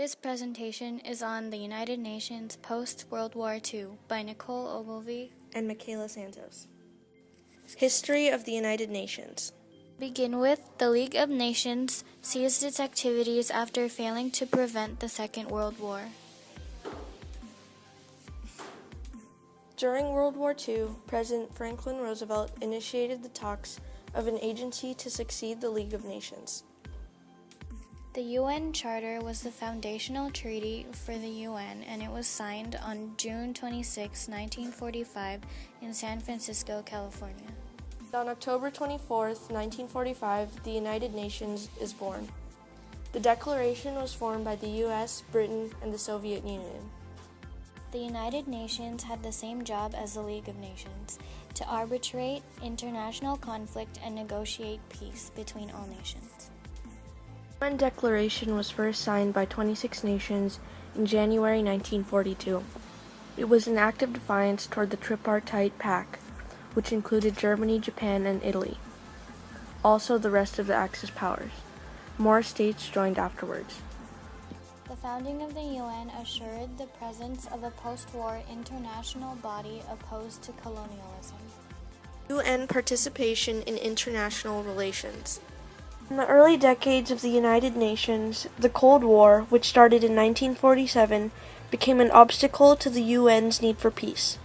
This presentation is on the United Nations post-World War II by Nicole Ogilvie and Michaela Santos. History of the United Nations. Begin with, the League of Nations ceased its activities after failing to prevent the Second World War. During World War II, President Franklin Roosevelt initiated the talks of an agency to succeed the League of Nations. The UN Charter was the foundational treaty for the UN, and it was signed on June 26, 1945 in San Francisco, California. On October 24, 1945, the United Nations is born. The declaration was formed by the US, Britain, and the Soviet Union. The United Nations had the same job as the League of Nations, to arbitrate international conflict and negotiate peace between all nations. The UN Declaration was first signed by 26 nations in January 1942. It was an act of defiance toward the Tripartite Pact, which included Germany, Japan, and Italy. Also the rest of the Axis powers. More states joined afterwards. The founding of the UN assured the presence of a post-war international body opposed to colonialism. UN participation in international relations. In the early decades of the United Nations, the Cold War, which started in 1947, became an obstacle to the UN's need for peace.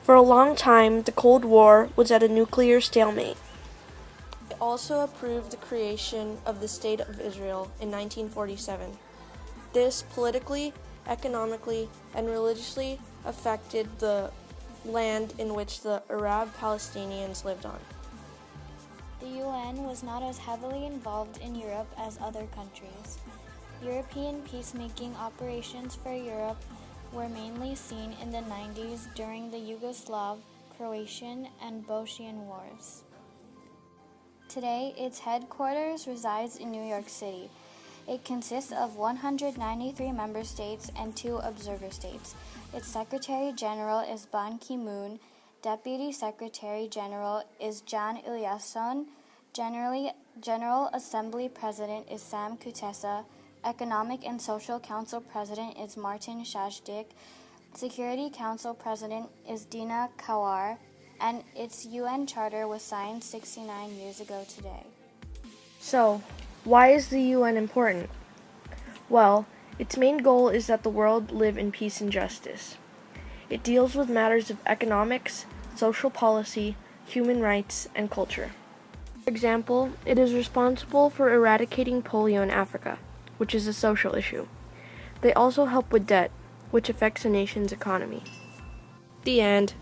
For a long time, the Cold War was at a nuclear stalemate. It also approved the creation of the State of Israel in 1947. This politically, economically, and religiously affected the land in which the Arab Palestinians lived on. The UN was not as heavily involved in Europe as other countries. European peacemaking operations for Europe were mainly seen in the 90s during the Yugoslav, Croatian, and Bosnian wars. Today, its headquarters resides in New York City. It consists of 193 member states and 2 observer states. Its Secretary General is Ban Ki-moon. Deputy Secretary General is Jan Eliasson. General Assembly President is Sam Kutesa. Economic and Social Council President is Martin Shajdik. Security Council President is Dina Kawar. And its UN Charter was signed 69 years ago today. So, why is the UN important? Well, its main goal is that the world live in peace and justice. It deals with matters of economics, social policy, human rights, and culture. For example, it is responsible for eradicating polio in Africa, which is a social issue. They also help with debt, which affects a nation's economy. The end.